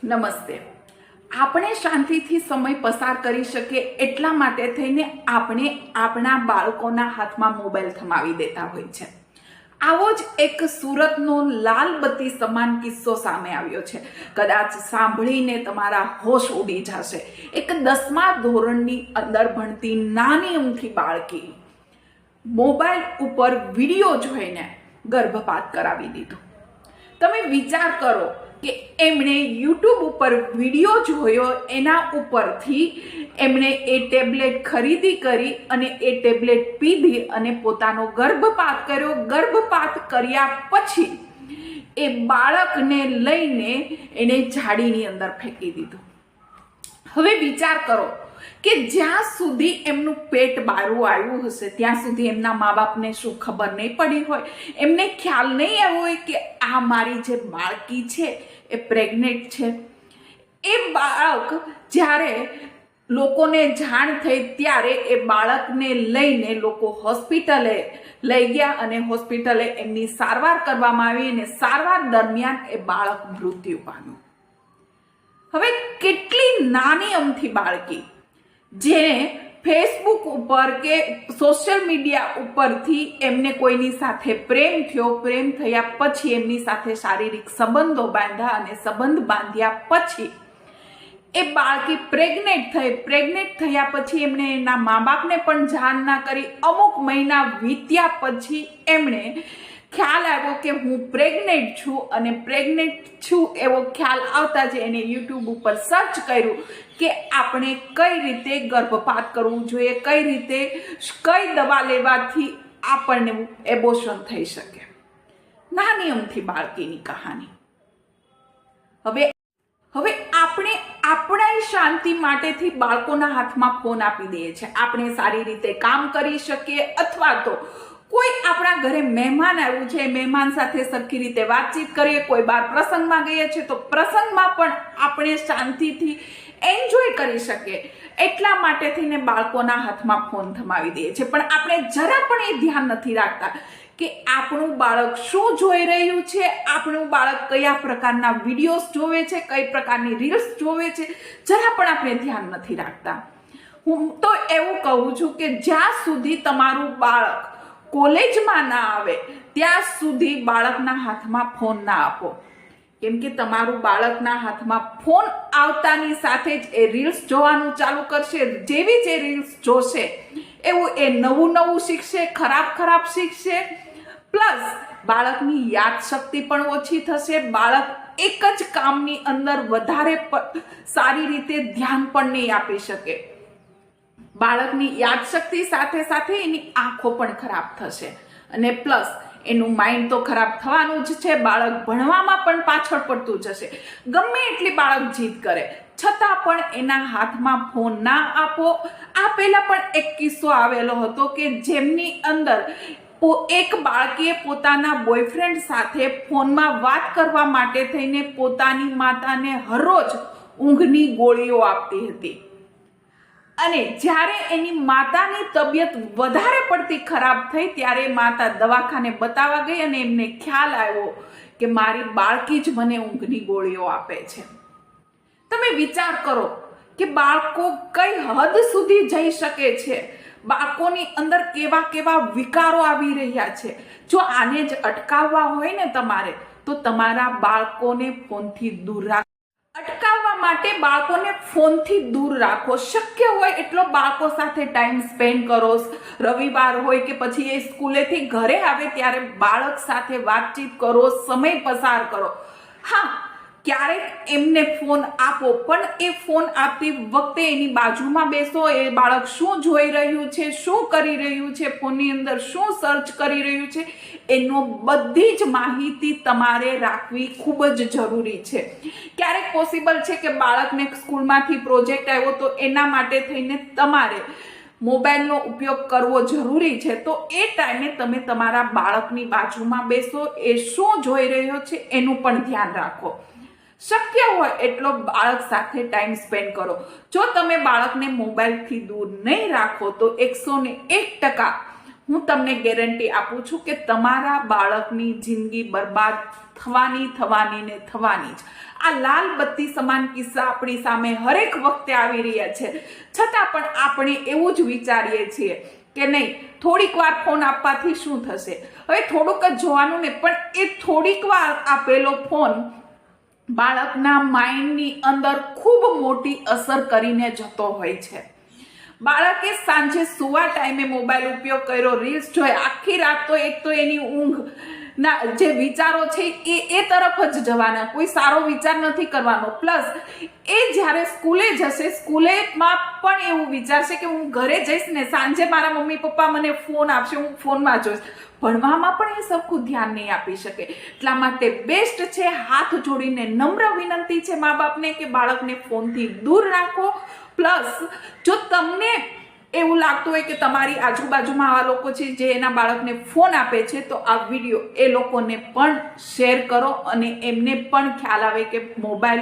નમસ્તે। આપણે શાંતિથી સમય પસાર કરી શકીએ એટલા માટે થઈને આપણે આપણા બાળકોના હાથમાં મોબાઈલ થમાવી દેતા હોય છે। આવો જ એક સુરતનો લાલ બત્તી સમાન કિસ્સો સામે આવ્યો છે। કદાચ સાંભળીને તમારા હોશ ઉડી જશે। એક 10મા ધોરણની અંદર ભણતી નાની અમથી બાળકી મોબાઈલ ઉપર વિડીયો જોઈને ગર્ભપાત કરાવી દીધો। તમે વિચાર કરો કે એમણે યુટ્યુબ ઉપર વિડીયો જોયો, એના ઉપરથી એમણે એ ટેબ્લેટ ખરીદી કરી અને એ ટેબ્લેટ પીધી અને પોતાનો ગર્ભપાત કર્યો। ગર્ભપાત કર્યા પછી એ બાળકને લઈને એને ઝાડીની અંદર ફેંકી દીધું। હવે વિચાર કરો કે જ્યાં સુધી એમનું પેટ બહારું આવ્યું હશે ત્યાં સુધી એમના મા બાપને શું ખબર નહીં પડી હોય, એમને ખ્યાલ નહીં આવ્યો હોય કે આ મારી જે બાળકી છે એ પ્રેગ્નેન્ટ છે। એ બાળક જ્યારે લોકોને જાણ થઈ ત્યારે એ બાળકને લઈને લોકો હોસ્પિટલે લઈ ગયા અને હોસ્પિટલે એમની સારવાર કરવામાં આવી અને સારવાર દરમિયાન એ બાળક મૃત્યુ પામ્યું। હવે કેટલી નાની અમથી બાળકી જેને ફેસબુક ઉપર કે સોશિયલ મીડિયા ઉપરથી એમને કોઈની સાથે પ્રેમ થયો, પ્રેમ થયા પછી એમની સાથે શારીરિક સંબંધો બાંધ્યા અને સંબંધ બાંધ્યા પછી એ બાળકી પ્રેગ્નેન્ટ થઈ। પ્રેગ્નેન્ટ થયા પછી એમણે એના મા બાપને પણ જાણ ના કરી। અમુક મહિના વીત્યા પછી એમણે ખ્યાલ આવ્યો કે હું પ્રેગ્નેન્ટ છું અને પ્રેગ્નેન્ટ છું એવો ખ્યાલ આવતા જ એને યુટ્યુબ ઉપર સર્ચ કર્યું કે આપણે કઈ રીતે ગર્ભપાત કરવું જોઈએ, કઈ રીતે કઈ દવા લેવાથી આપણને એબોર્શન થઈ શકે। નાની અમથી બાળકીની કહાની। હવે આપણે આપણા શાંતિ માટેથી બાળકોના હાથમાં ફોન આપી દઈએ છીએ। આપણે સારી રીતે કામ કરી શકીએ અથવા તો કોઈ આપણા ઘરે મહેમાન આવ્યું છે, મહેમાન સાથે સરખી રીતે વાતચીત કરીએ, કોઈ બાર પ્રસંગમાં ગઈએ છીએ તો પ્રસંગમાં પણ આપણે શાંતિથી એન્જોય કરી શકીએ એટલા માટે થઈને બાળકોના હાથમાં ફોન થમાવી દઈએ છીએ। પણ આપણે જરા પણ એ ધ્યાન નથી રાખતા કે આપણું બાળક શું જોઈ રહ્યું છે, આપણું બાળક કયા પ્રકારના વિડીયોઝ જોવે છે, કઈ પ્રકારની રીલ્સ જોવે છે, જરા પણ આપણે ધ્યાન નથી રાખતા। હું તો એવું કહું છું કે જ્યાં સુધી તમારું બાળક કોલેજમાં ના આવે ત્યાં સુધી બાળકના હાથમાં ફોન ના આપો, કેમ કે તમારું બાળકના હાથમાં ફોન આવતાની સાથે જ એ રીલ્સ જોવાનું ચાલુ કરશે। જેવી જે રીલ્સ જોશે એવું એ નવું નવું શીખશે, ખરાબ શીખશે। પ્લસ બાળકની યાદશક્તિ પણ ઓછી થશે। બાળક એક જ કામની અંદર વધારે સારી રીતે ધ્યાન પણ નહીં આપી શકે। બાળકની યાદશક્તિ સાથે સાથે એની આંખો પણ ખરાબ થશે અને પ્લસ એનું માઇન્ડ તો ખરાબ થવાનું જ છે। બાળક ભણવામાં પણ પાછળ પડતું જશે। ગમે એટલી બાળક જીદ કરે છતાં પણ એના હાથમાં ફોન ના આપો। આ પહેલા પણ એક કિસ્સો આવેલો હતો કે જેમની અંદર એક બાળકીએ પોતાના બોયફ્રેન્ડ સાથે ફોનમાં વાત કરવા માટે થઈને પોતાની માતાને હરરોજ ઊંઘની ગોળીઓ આપતી હતી અને જ્યારે એની માતાની તબિયત વધારે પડતી ખરાબ થઈ ત્યારે માતા દવાખાને બતાવવા ગઈ અને એમને ખ્યાલ આવ્યો કે મારી બાળકી જ મને ઊંઘની ગોળીઓ આપે છે। તમે વિચાર કરો કે બાળકો કઈ હદ સુધી જઈ શકે છે, બાળકોની અંદર કેવા કેવા વિકારો આવી રહ્યા છે। જો આને જ અટકાવવા હોય ને તમારે તો તમારા બાળકોને ફોનથી દૂર રાખો। અટકાવવા માટે બાળકોને ફોનથી દૂર રાખો। શક્ય હોય એટલો બાળકો સાથે ટાઈમ સ્પેન્ડ કરો। રવિવાર હોય કે પછી એ સ્કૂલેથી ઘરે આવે ત્યારે બાળક સાથે વાતચીત કરો, સમય પસાર કરો। હા, ક્યારેક એમને ફોન આપો પણ એ ફોન આપતી વખતે એની બાજુમાં બેસો। એ બાળક શું જોઈ રહ્યું છે, શું કરી રહ્યું છે, ફોનની અંદર શું સર્ચ કરી રહ્યું છે એનો બધી જ માહિતી તમારે રાખવી ખૂબ જ જરૂરી છે। ક્યારેક પોસિબલ છે કે બાળકને સ્કૂલમાંથી પ્રોજેક્ટ આવ્યો તો એના માટે થઈને તમારે મોબાઈલનો ઉપયોગ કરવો જરૂરી છે, તો એ ટાઈમે તમે તમારા બાળકની બાજુમાં બેસો, એ શું જોઈ રહ્યો છે એનું પણ ધ્યાન રાખો। શક્ય હોય એટલો બાળક સાથે ટાઈમ સ્પેન્ડ કરો। જો તમે બાળકને મોબાઈલથી દૂર નહીં રાખો તો 101% હું તમને ગેરંટી આપું છું કે તમારા બાળકની જિંદગી બરબાદ થવાની જ આ લાલ બત્તી સમાન કિસ્સા આપણી સામે હરેક વખતે આવી રહ્યા છે, છતાં પણ આપણે એવું જ વિચારીએ છીએ કે નહીં થોડીક વાર ફોન આપવાથી શું થશે, હવે થોડુંક જ જોવાનું ને, પણ એ થોડીક વાર આપેલો ફોન બાળકના માઇન્ડની અંદર ખૂબ મોટી અસર કરીને જતો હોય છે. બાળકે સાંજે સુવા ટાઈમે મોબાઈલ ઉપયોગ કર્યો, રીલ્સ જોઈ, આખી રાત તો એક તો એની ઊંઘ ના જે વિચારો છે એ તરફ જ જવાના, કોઈ સારો વિચાર નથી કરવાનો. પ્લસ એ જ્યારે સ્કૂલે જશે, સ્કૂલેમાં પણ એવું વિચારશે કે હું ઘરે જઈશ ને સાંજે મારા મમ્મી પપ્પા મને ફોન આપશે, હું ફોનમાં જોઈશ. ભણવામાં પણ એ સરખું ધ્યાન નહીં આપી શકે. એટલા માટે બેસ્ટ છે, હાથ જોડીને નમ્ર વિનંતી છે મા બાપને કે બાળકને ફોનથી દૂર રાખો. પ્લસ જો તમને એવું લાગતું હોય કે તમારી આજુબાજુમાં આવા લોકો છે જે એના બાળકને ફોન આપે છે, તો આ વિડીયો એ લોકોને પણ શેર કરો અને એમને પણ ખ્યાલ આવે કે મોબાઈલ